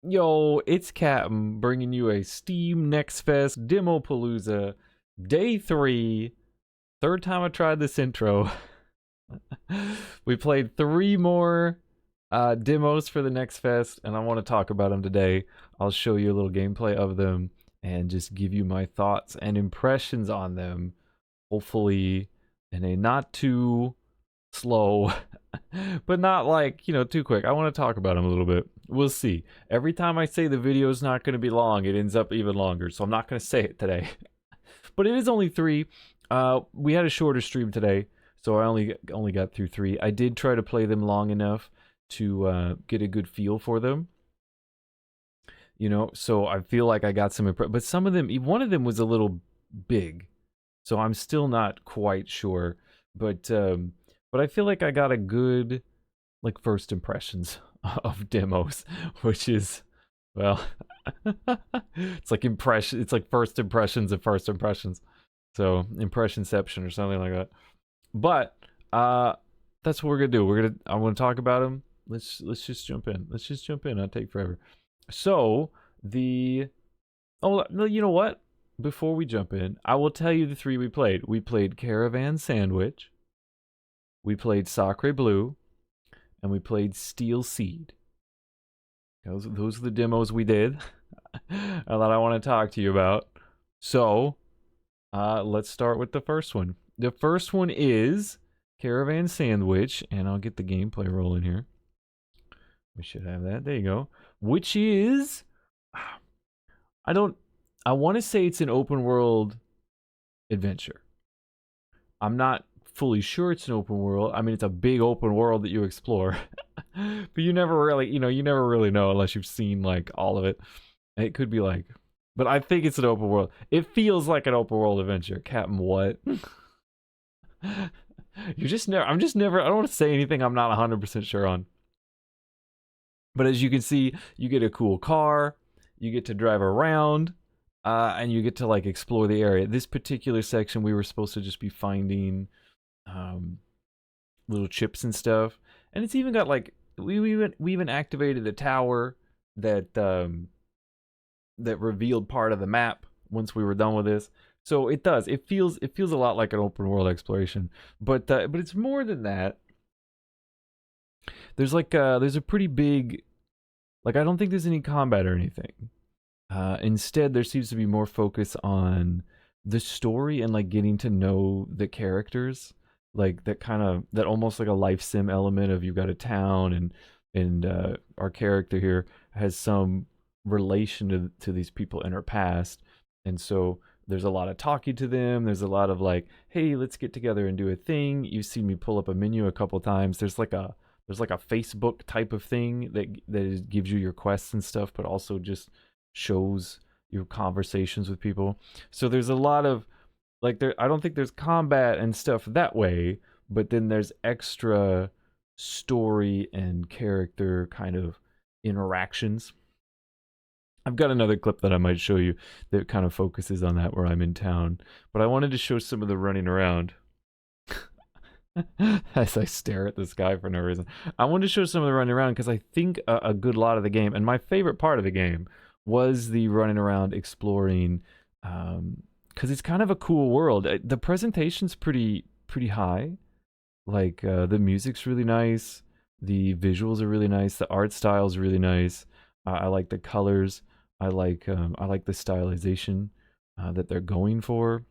Yo, it's Captain bringing you a Steam Next Fest Demo Palooza Day 3. Third time I tried this intro. We played 3 more demos for the Next Fest, and I want to talk about them today. I'll show you a little gameplay of them and just give you my thoughts and impressions on them. Hopefully, in a not too slow, but not like, too quick. I want to talk about them a little bit. We'll see. Every time I say the video's not going to be long, it ends up even longer, so I'm not going to say it today. But it is only 3. We had a shorter stream today, so I only got through 3. I did try to play them long enough to get a good feel for them. So I feel like I got some but some of them, one of them was a little big, so I'm still not quite sure. But I feel like I got a good first impressions of demos, which is, well, it's like first impressions of first impressions. So impressionception or something like that. But that's what we're gonna do. I want to talk about them. Let's just jump in. I'll take forever. So you know what? Before we jump in, I will tell you the 3 we played. We played Caravan SandWitch. We played Sacre Bleu, and we played Steel Seed. Those are the demos we did that I want to talk to you about. So, let's start with the first one. The first one is Caravan SandWitch, and I'll get the gameplay rolling here. We should have that. There you go. Which is, I want to say it's an open world adventure. I'm not fully sure it's an open world. I mean, it's a big open world that you explore. But you never really know unless you've seen like all of it. It could be like, but I think it's an open world. It feels like an open world adventure. Captain, what? I don't want to say anything I'm not 100% sure on. But as you can see, you get a cool car, you get to drive around, and you get to like explore the area. This particular section, we were supposed to just be finding little chips and stuff, and it's even got like we even activated a tower that that revealed part of the map once we were done with this. So it feels a lot like an open world exploration, but it's more than that. There's there's a pretty big, I don't think there's any combat or anything. Instead, there seems to be more focus on the story and like getting to know the characters, like that almost like a life sim element of you've got a town and our character here has some relation to these people in her past, and so there's a lot of talking to them. There's a lot of like, hey, let's get together and do a thing. You've seen me pull up a menu a couple times. There's like a Facebook type of thing that gives you your quests and stuff, but also just shows your conversations with people. So there's a lot of I don't think there's combat and stuff that way, but then there's extra story and character kind of interactions. I've got another clip that I might show you that kind of focuses on that where I'm in town, but I wanted to show some of the running around. As I stare at this guy for no reason. I wanted to show some of the running around because I think a good lot of the game, and my favorite part of the game, was the running around exploring, because it's kind of a cool world. The presentation's pretty high. The music's really nice, the visuals are really nice, the art style's really nice. I like the colors. I like the stylization that they're going for.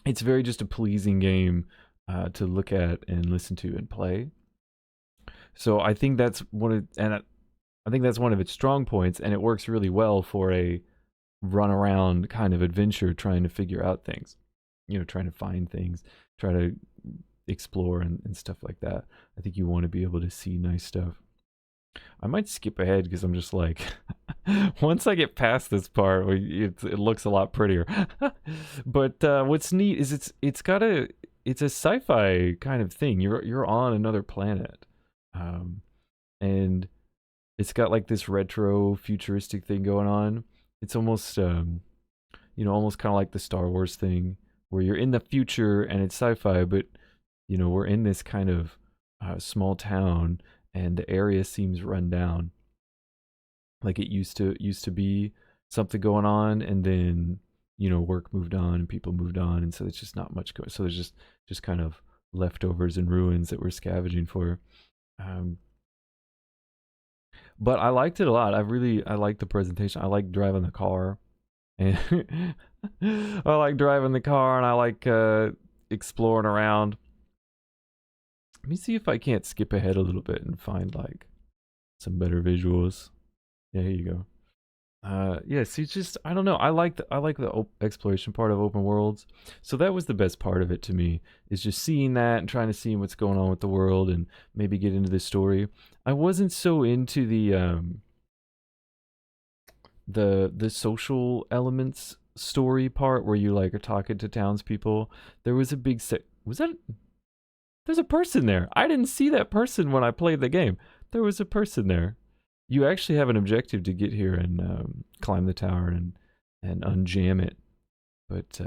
It's very just a pleasing game to look at and listen to and play. So I think that's one of its strong points, and it works really well for a run around kind of adventure, trying to figure out things, trying to find things, try to explore and stuff like that. I think you want to be able to see nice stuff. I might skip ahead because I'm just like, once I get past this part, it looks a lot prettier. But what's neat is it's a sci-fi kind of thing. You're on another planet, and it's got like this retro-futuristic thing going on. It's almost almost kind of like the Star Wars thing, where you're in the future and it's sci-fi, but we're in this kind of small town, and the area seems run down. Like it used to be something going on, and then work moved on and people moved on, and so it's just not much going. So there's just kind of leftovers and ruins that we're scavenging for. Um, but I liked it a lot. I liked the presentation. I like driving the car, and I like driving the car, and I like exploring around. Let me see if I can't skip ahead a little bit and find like some better visuals. Yeah, here you go. Yeah, see, just I don't know. I like the exploration part of open worlds. So that was the best part of it to me, is just seeing that and trying to see what's going on with the world and maybe get into the story. I wasn't so into the social elements story part where you like are talking to townspeople. There was a big was that there's a person there. I didn't see that person when I played the game. There was a person there. You actually have an objective to get here and climb the tower and unjam it. But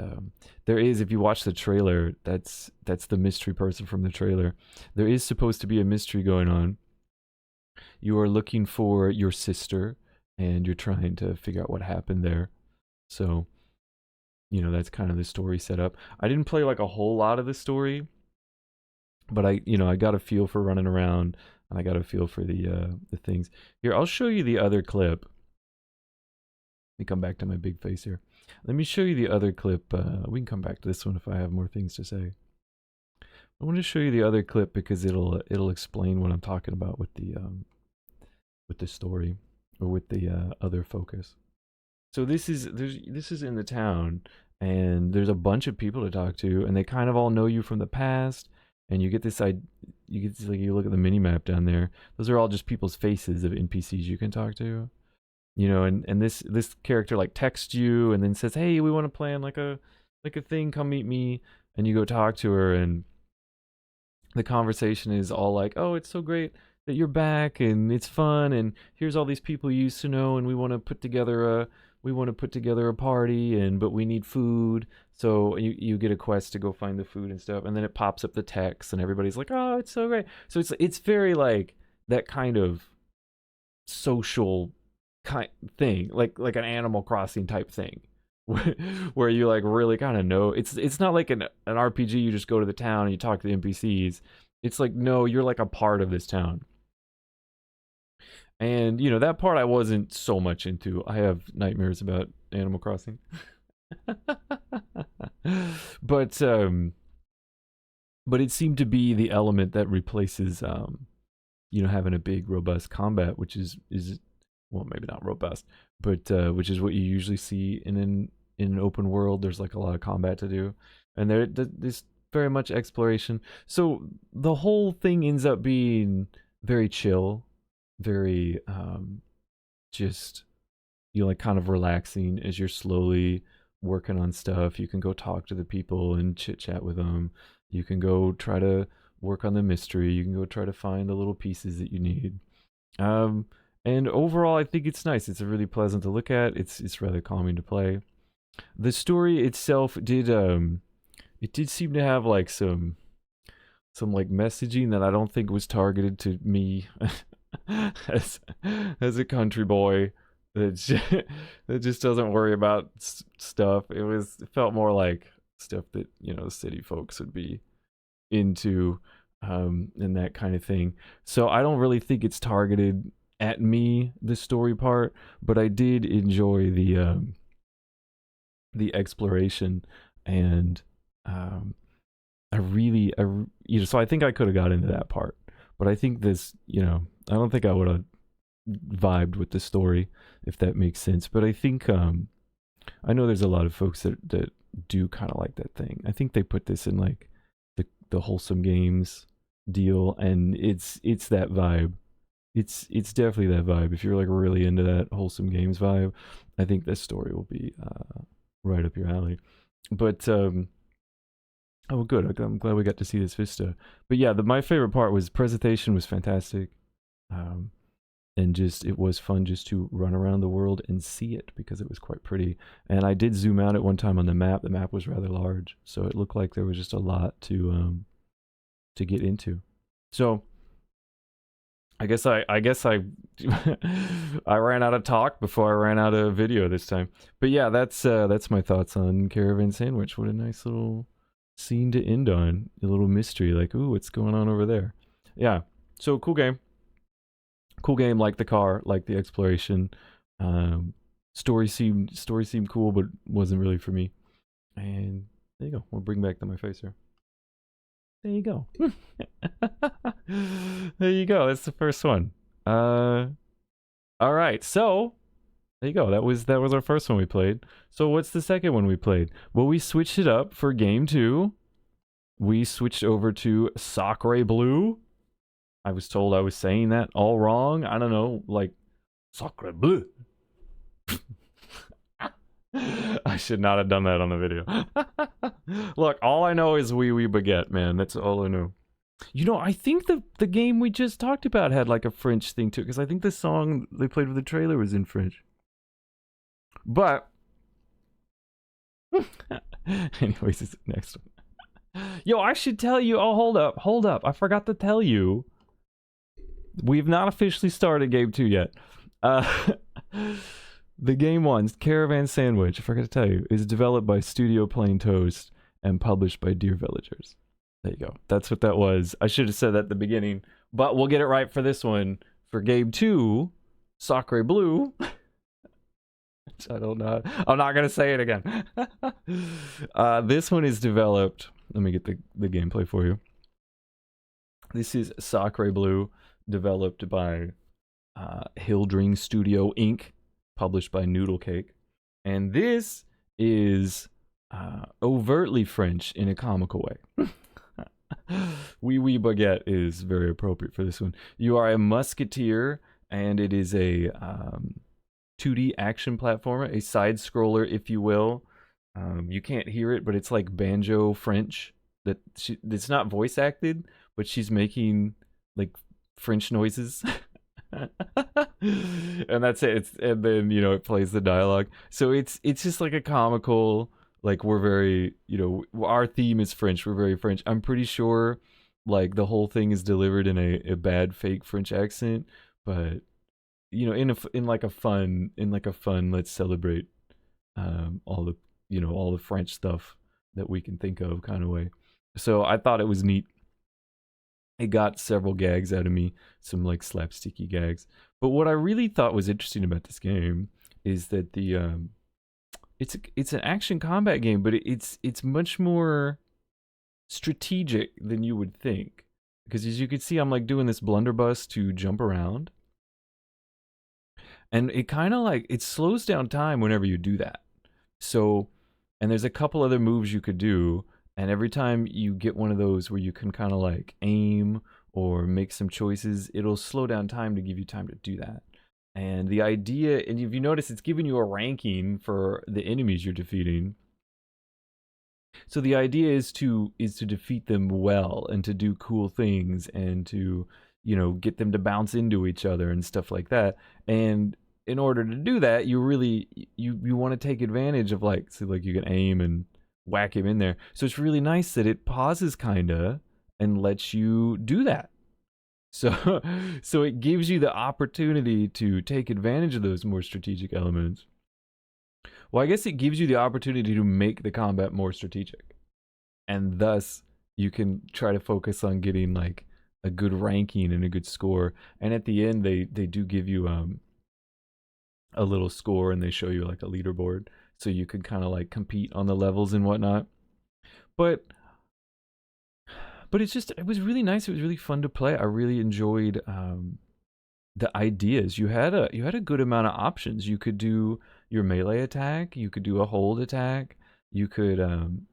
there is, if you watch the trailer, that's the mystery person from the trailer. There is supposed to be a mystery going on. You are looking for your sister, and you're trying to figure out what happened there. So, that's kind of the story set up. I didn't play like a whole lot of the story, but I got a feel for running around, and I got a feel for the things. Here, I'll show you the other clip. Let me come back to my big face here. Let me show you the other clip. We can come back to this one if I have more things to say. I want to show you the other clip because it'll explain what I'm talking about with the story, or with the other focus. So this is in the town, and there's a bunch of people to talk to, and they kind of all know you from the past. And you get this like, you look at the mini map down there. Those are all just people's faces of NPCs you can talk to, and this character like texts you and then says, hey, we want to plan like a thing, come meet me. And you go talk to her, and the conversation is all like, oh, it's so great that you're back, and it's fun, and here's all these people you used to know, and we want to put together a party, but we need food. So you get a quest to go find the food and stuff, and then it pops up the text, and everybody's like, oh, it's so great. So it's very like that kind of social kind thing, like an Animal Crossing type thing, where you like really kind of know. It's not like an RPG. You just go to the town and you talk to the NPCs. It's like, no, you're like a part of this town. And that part I wasn't so much into. I have nightmares about Animal Crossing. But it seemed to be the element that replaces having a big robust combat, which is well, maybe not robust, but which is what you usually see in an open world. There's like a lot of combat to do, and there's very much exploration. So the whole thing ends up being very chill, very just like kind of relaxing as you're slowly working on stuff. You can go talk to the people and chit chat with them. You can go try to work on the mystery. You can go try to find the little pieces that you need. And overall, I think it's nice. It's really pleasant to look at. It's rather calming to play. The story itself did seem to have like some like messaging that I don't think was targeted to me as a country boy that just doesn't worry about stuff. It felt more like stuff that city folks would be into, and that kind of thing. So I don't really think it's targeted at me, the story part, but I did enjoy the exploration, and so I think I could have got into that part, but I think this, I don't think I would have vibed with the story, if that makes sense. But I think I know there's a lot of folks that do kind of like that thing. I think they put this in like the wholesome games deal, and it's that vibe. It's definitely that vibe. If you're like really into that wholesome games vibe, I think this story will be right up your alley. But oh, good. I'm glad we got to see this vista. But yeah, my favorite part was presentation was fantastic. And just it was fun just to run around the world and see it, because it was quite pretty. And I did zoom out at one time on the map. The map was rather large, so it looked like there was just a lot to get into. So I guess I I ran out of talk before I ran out of video this time. But yeah, that's my thoughts on Caravan SandWitch. What a nice little scene to end on. A little mystery, like, ooh, what's going on over there? Yeah. So cool game. Cool game, like the car, like the exploration. Story seemed cool, but wasn't really for me. And there you go. We'll bring back to my face here. There you go. There you go. That's the first one. All right. So there you go. That was our first one we played. So what's the second one we played? Well, we switched it up for game 2. We switched over to Sacre Bleu. I was told I was saying that all wrong. I don't know, like Sacre Bleu. I should not have done that on the video. Look, all I know is wee baguette, man. That's all I know. You know, I think the game we just talked about had like a French thing to it, because I think the song they played with the trailer was in French. But anyways, it's the next one. Yo, I should tell you. Oh, hold up. I forgot to tell you. We've not officially started game 2 yet. The game 1, Caravan SandWitch, I forgot to tell you, is developed by Studio Plain Toast and published by Dear Villagers. There you go. That's what that was. I should have said that at the beginning, but we'll get it right for this one. For game 2, Sacre Bleu. I don't know. I'm not going to say it again. This one is developed. Let me get the gameplay for you. This is Sacre Bleu, developed by Hildring Studio Inc., published by Noodlecake. And this is overtly French in a comical way. Wee baguette is very appropriate for this one. You are a musketeer, and it is a 2D action platformer, a side scroller, if you will. You can't hear it, but it's like banjo French. It's not voice acted, but she's making like French noises. And that's it. And then, you know, it plays the dialogue. So it's just like a comical, like, we're very, you know, our theme is French. We're very French. I'm pretty sure like the whole thing is delivered in a bad fake French accent, but you know, in like a fun let's celebrate all the French stuff that we can think of kind of way. So I thought it was neat. It got several gags out of me, some like slapsticky gags. But what I really thought was interesting about this game is that it's an action combat game, but it's much more strategic than you would think. Because as you can see, I'm like doing this blunderbuss to jump around. And it kind of like, it slows down time whenever you do that. So, and there's a couple other moves you could do. And every time you get one of those where you can kind of like aim or make some choices, it'll slow down time to give you time to do that. And the idea, and if you notice, it's giving you a ranking for the enemies you're defeating. So the idea is to defeat them well and to do cool things and to, you know, get them to bounce into each other and stuff like that. And in order to do that, you really you want to take advantage of like, so like you can aim and whack him in there. So it's really nice that it pauses kinda and lets you do that. So so it gives you the opportunity to take advantage of those more strategic elements. Well, I guess it gives you the opportunity to make the combat more strategic. And thus you can try to focus on getting like a good ranking and a good score. And at the end they do give you a little score, and they show you like a leaderboard, so you can kind of like compete on the levels and whatnot. But it was really nice. It was really fun to play. I really enjoyed the ideas. You had a good amount of options. You could do your melee attack, you could do a hold attack, you could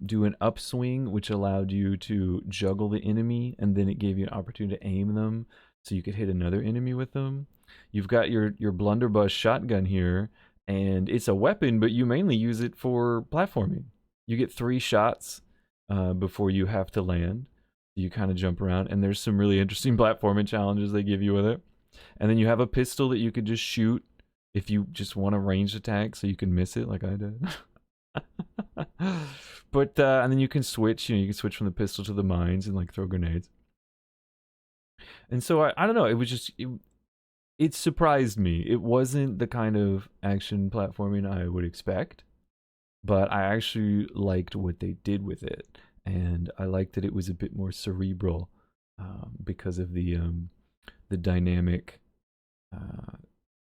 do an upswing, which allowed you to juggle the enemy, and then it gave you an opportunity to aim them so you could hit another enemy with them. You've got your blunderbuss shotgun here, and it's a weapon, but you mainly use it for platforming. You get 3 shots before you have to land. You kind of jump around, and there's some really interesting platforming challenges they give you with it. And then you have a pistol that you could just shoot if you just want a ranged attack, so you can miss it like I did. But and then you can switch. You know, you can switch from the pistol to the mines and like throw grenades. And so I don't know, it was just it surprised me. It wasn't the kind of action platforming I would expect, but I actually liked what they did with it, and I liked that it was a bit more cerebral because of the dynamic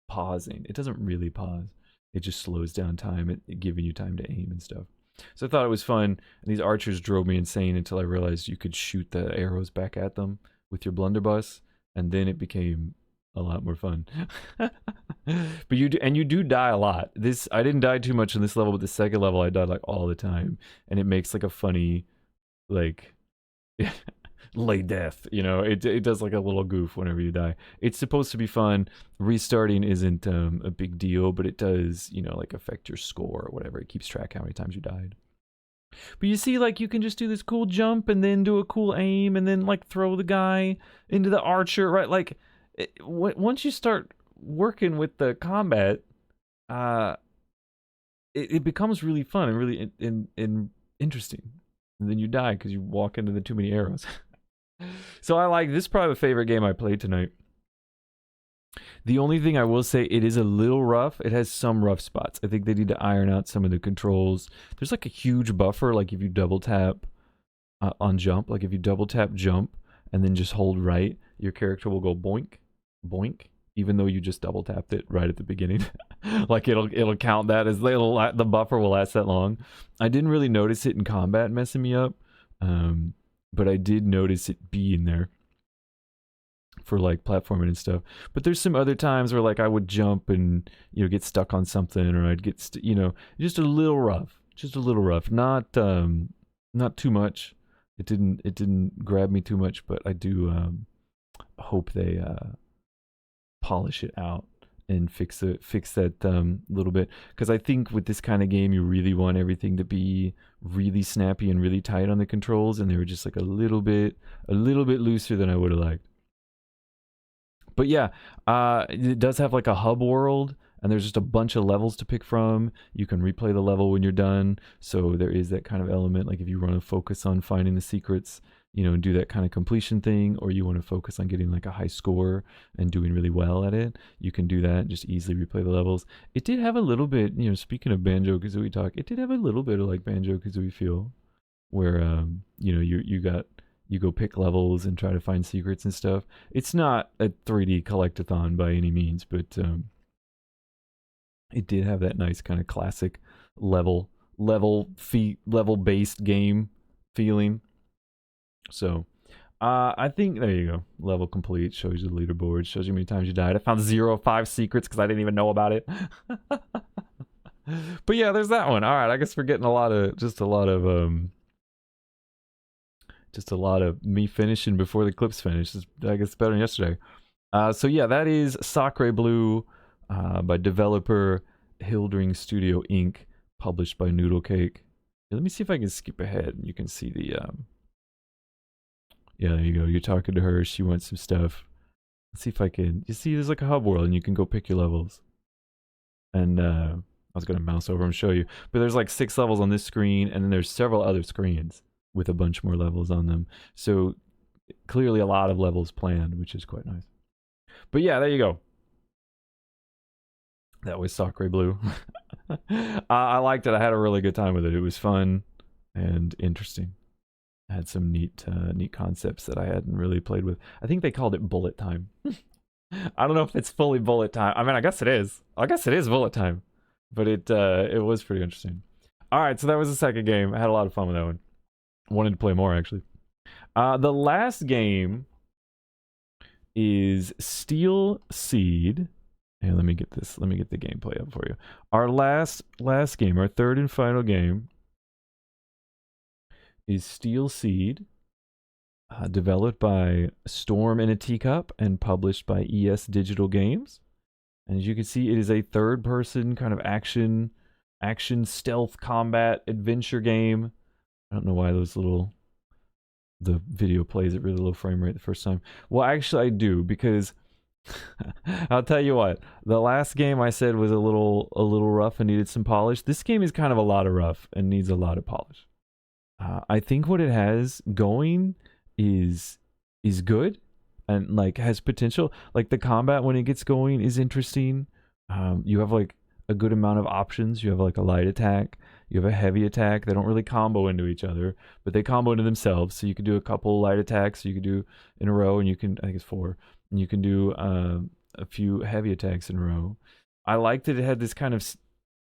pausing. It doesn't really pause. It just slows down time, giving you time to aim and stuff. So I thought it was fun. And these archers drove me insane until I realized you could shoot the arrows back at them with your blunderbuss, and then it became a lot more fun. But you do die a lot. This I didn't die too much in this level, but the second level I died like all the time, and it makes like a funny like lay death, you know. It does like a little goof whenever you die. It's supposed to be fun. Restarting isn't a big deal, but it does, you know, like affect your score or whatever. It keeps track how many times you died. But you see, like, you can just do this cool jump and then do a cool aim and then like throw the guy into the archer, right? Like once you start working with the combat, it becomes really fun and really interesting. And then you die because you walk into the too many arrows. So I like this. Is probably my favorite game I played tonight. The only thing I will say, it is a little rough. It has some rough spots. I think they need to iron out some of the controls. There's like a huge buffer, like if you double tap on jump, like if you double tap jump and then just hold right, your character will go boink, boink, even though you just double tapped it right at the beginning. Like it'll count that as the buffer will last that long. I didn't really notice it in combat messing me up, but I did notice it being there for like platforming and stuff. But there's some other times where like I would jump and, you know, get stuck on something, or I'd get you know, just a little rough, not too much. It didn't grab me too much, but I do hope they polish it out and fix that little bit, because I think with this kind of game you really want everything to be really snappy and really tight on the controls, and they were just like a little bit looser than I would have liked. But yeah, it does have like a hub world, and there's just a bunch of levels to pick from. You can replay the level when you're done, so there is that kind of element. Like if you want to focus on finding the secrets, you know, and do that kind of completion thing, or you want to focus on getting like a high score and doing really well at it, you can do that. Just easily replay the levels. It did have a little bit, you know, speaking of Banjo-Kazooie talk, it did have a little bit of like Banjo-Kazooie feel, where you know, you go pick levels and try to find secrets and stuff. It's not a 3D collectathon by any means, but it did have that nice kind of classic level-based game feeling. So I think there you go. Level complete. Shows you the leaderboard. Shows you how many times you died. I found 0 of 5 secrets because I didn't even know about it. But yeah, there's that one. All right, I guess we're getting a lot of me finishing before the clips finish. I guess better than yesterday. So yeah, that is Sacre Bleu by developer Hildring Studio Inc., published by Noodlecake. Let me see if I can skip ahead and you can see the yeah, there you go. You're talking to her. She wants some stuff. Let's see if I can. You see, there's like a hub world, and you can go pick your levels. And I was gonna mouse over and show you, but there's like 6 levels on this screen, and then there's several other screens with a bunch more levels on them. So clearly a lot of levels planned, which is quite nice. But yeah, there you go. That was Sacre Bleu. I liked it. I had a really good time with it. It was fun and interesting. I had some neat concepts that I hadn't really played with. I think they called it bullet time. I don't know if it's fully bullet time. I mean, I guess it is. I guess it is bullet time. But it was pretty interesting. All right, so that was the second game. I had a lot of fun with that one. Wanted to play more, actually. The last game is Steel Seed. And let me get this. Let me get the gameplay up for you. Our last game, our third and final game, is Steel Seed, developed by Storm in a Teacup and published by ESDigital Games. And as you can see, it is a third-person kind of action stealth combat adventure game. I don't know why the video plays at really low frame rate the first time. Well, actually I do, because I'll tell you what, the last game I said was a little rough and needed some polish. This game is kind of a lot of rough and needs a lot of polish. I think what it has going is good. and like has potential. Like the combat when it gets going is interesting. You have like a good amount of options. You have like a light attack, you have a heavy attack. They don't really combo into each other, but they combo into themselves. So you could do a couple light attacks, you could do in a row, and you can, I think it's 4, and you can do a few heavy attacks in a row. I liked that it had this kind of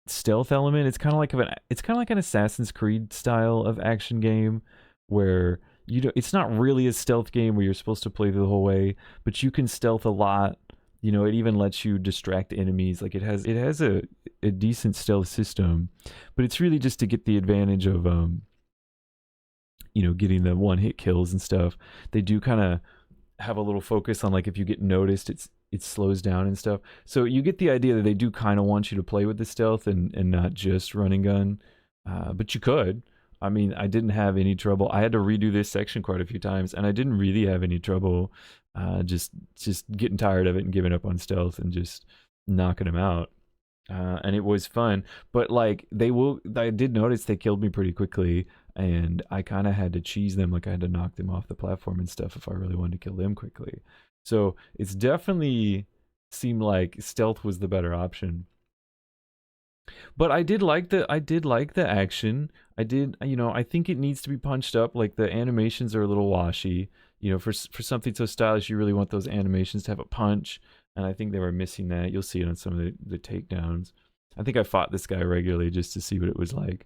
stealth element. It's kind of like an Assassin's Creed style of action game where it's not really a stealth game where you're supposed to play the whole way, but you can stealth a lot. It even lets you distract enemies. Like it has a decent stealth system, but it's really just to get the advantage of getting the one hit kills and stuff. They do kind of have a little focus on like if you get noticed, it slows down and stuff. So you get the idea that they do kind of want you to play with the stealth and not just run and gun. But you could. I mean, I didn't have any trouble. I had to redo this section quite a few times, and I didn't really have any trouble just getting tired of it and giving up on stealth and just knocking them out. And it was fun. But like I did notice they killed me pretty quickly, and I kind of had to cheese them. Like I had to knock them off the platform and stuff if I really wanted to kill them quickly. So it's definitely seemed like stealth was the better option. But I did like the action. I think it needs to be punched up. Like the animations are a little washy. For something so stylish, you really want those animations to have a punch, and I think they were missing that. You'll see it on some of the takedowns. I think I fought this guy regularly just to see what it was like,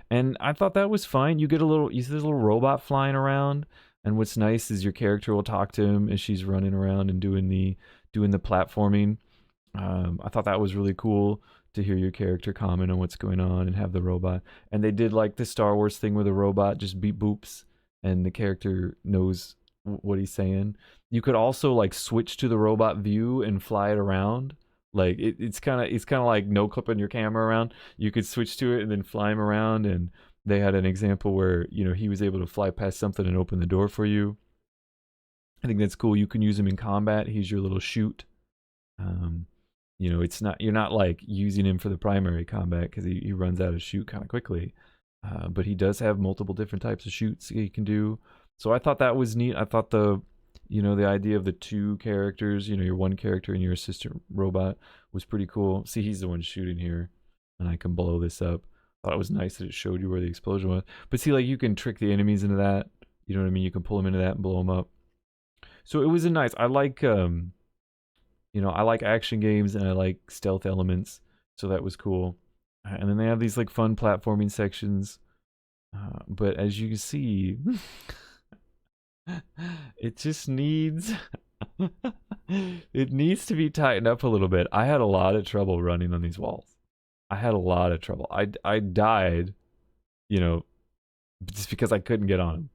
and I thought that was fine. You see this little robot flying around, and what's nice is your character will talk to him as she's running around and doing the platforming. I thought that was really cool to hear your character comment on what's going on and have the robot. And they did like the Star Wars thing where the robot just beep boops and the character knows what he's saying. You could also like switch to the robot view and fly it around. Like it's kind of like no clipping your camera around. You could switch to it and then fly him around. And they had an example where he was able to fly past something and open the door for you. I think that's cool. You can use him in combat. He's your little chute. You're not like using him for the primary combat because he runs out of chute kind of quickly. But he does have multiple different types of chutes he can do. So I thought that was neat. I thought the idea of the 2 characters, your one character and your assistant robot was pretty cool. See, he's the one shooting here, and I can blow this up. I thought it was nice that it showed you where the explosion was. But see, like you can trick the enemies into that. You know what I mean? You can pull them into that and blow them up. So it was a nice. I like I like action games and I like stealth elements, so that was cool. And then they have these like fun platforming sections, but as you can see, it just needs it needs to be tightened up a little bit. I had a lot of trouble running on these walls. I had a lot of trouble. I died, just because I couldn't get on them.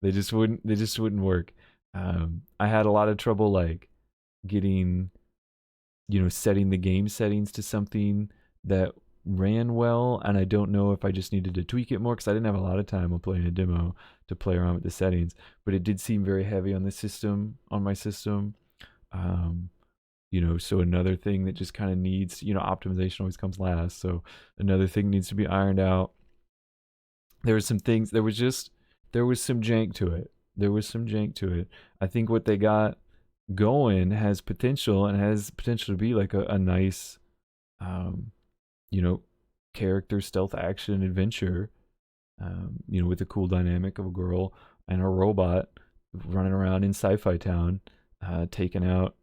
They just wouldn't work. I had a lot of trouble like getting setting the game settings to something that ran well, and I don't know if I just needed to tweak it more because I didn't have a lot of time while playing a demo to play around with the settings, but it did seem very heavy on my system. So another thing that just kind of needs, optimization always comes last, so another thing needs to be ironed out. There were some things, there was some jank to it. I think what they got going has potential to be like a nice character stealth action adventure, with a cool dynamic of a girl and a robot running around in sci-fi town, taking out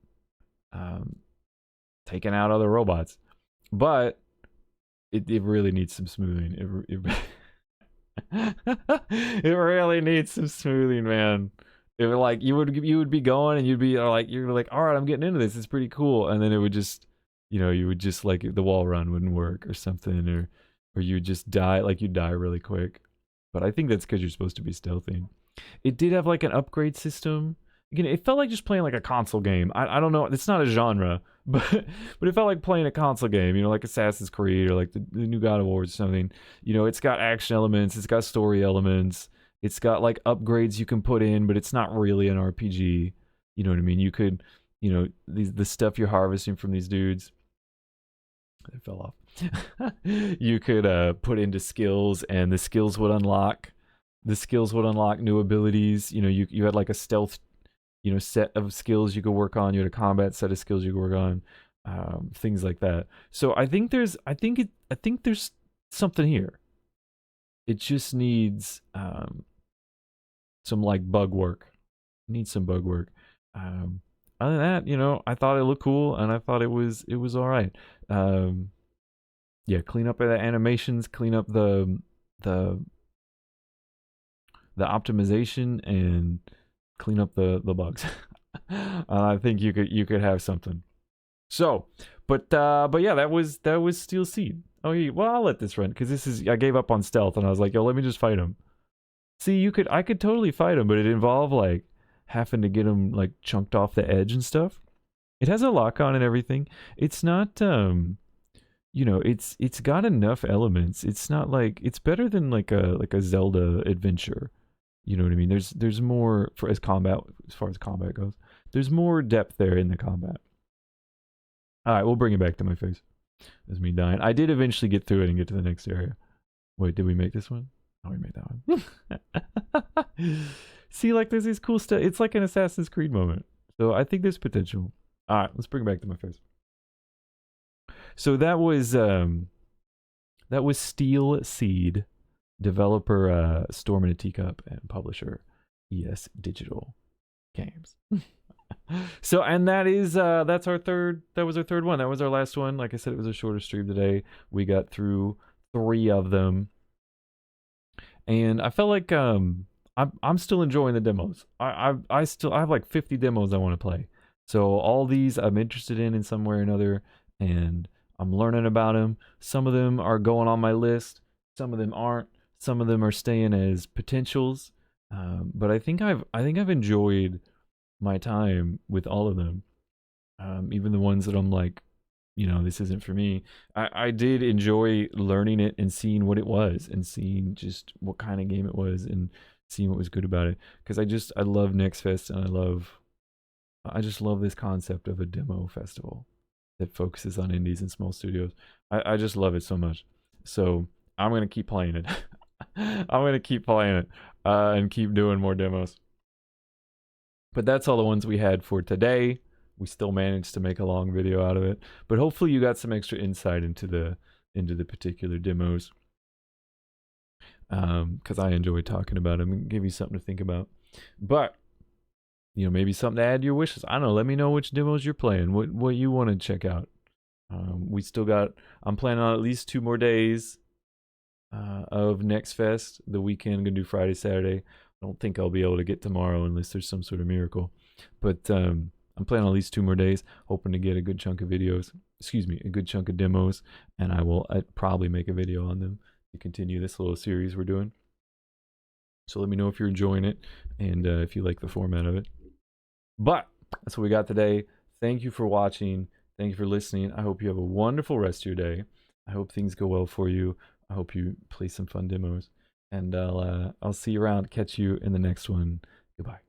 other robots. But it really needs some smoothing. It really needs some smoothing, man. It would like you would be going and you're like, all right, I'm getting into this. It's pretty cool, and then it would just, you would just like the wall run wouldn't work or something, or you would just die, like you die really quick. But I think that's because you're supposed to be stealthy. It did have like an upgrade system. Again, it felt like just playing like a console game. I don't know, it's not a genre, but it felt like playing a console game, like Assassin's Creed or like the new God of War or something. It's got action elements, it's got story elements, it's got like upgrades you can put in, but it's not really an RPG. You know what I mean? You could, the stuff you're harvesting from these dudes, they fell off. You could put into skills, and the skills would unlock new abilities. You had like a stealth you know, set of skills you could work on. You had a combat set of skills you could work on, things like that. So I think there's something here. It just needs some like bug work. It needs some bug work. Other than that, you know, I thought it looked cool and I thought it was all right. Yeah, clean up the animations, clean up the optimization, and clean up the bugs. I think you could have something. So, but yeah, that was Steel Seed. Oh, yeah, well, I'll let this run because this is, I gave up on stealth and I was like, yo, let me just fight him. See, I could totally fight him, but it involved like having to get him like chunked off the edge and stuff. It has a lock on and everything. It's not you know, it's got enough elements. It's not like, it's better than like a Zelda adventure. You know what I mean? There's more as far as combat goes. There's more depth there in the combat. All right, we'll bring it back to my face. That's me dying. I did eventually get through it and get to the next area. Wait, did we make this one? Oh, we made that one. See, like there's these cool stuff. It's like an Assassin's Creed moment. So I think there's potential. All right, let's bring it back to my face. So that was Steel Seed, developer Storm in a Teacup, and publisher ESDigital Games. So, and that is that was our third one. That was our last one. Like I said, it was a shorter stream today. We got through 3 of them, and I felt like I'm still enjoying the demos. I have like 50 demos I want to play. So all these I'm interested in some way or another, and I'm learning about them. Some of them are going on my list. Some of them aren't. Some of them are staying as potentials. But I think I've enjoyed my time with all of them. Even the ones that I'm like, you know, this isn't for me. I did enjoy learning it and seeing what it was and seeing just what kind of game it was and seeing what was good about it. Because I love Next Fest, and I just love this concept of a demo festival that focuses on indies and small studios. I just love it so much. So I'm going to keep playing it. I'm going to keep playing it and keep doing more demos. But that's all the ones we had for today. We still managed to make a long video out of it. But hopefully you got some extra insight into the particular demos. Because I enjoy talking about them and give you something to think about. But you know, maybe something to add to your wishes. I don't know. Let me know which demos you're playing. What you want to check out. We still got. I'm planning on at least 2 more days of Next Fest. The weekend, I'm gonna do Friday, Saturday. I don't think I'll be able to get tomorrow unless there's some sort of miracle. But I'm planning on at least 2 more days, hoping to get a good chunk of videos. Excuse me, a good chunk of demos, and I'd probably make a video on them to continue this little series we're doing. So let me know if you're enjoying it and if you like the format of it. But that's what we got today. Thank you for watching. Thank you for listening. I hope you have a wonderful rest of your day. I hope things go well for you. I hope you play some fun demos. And I'll see you around. Catch you in the next one. Goodbye.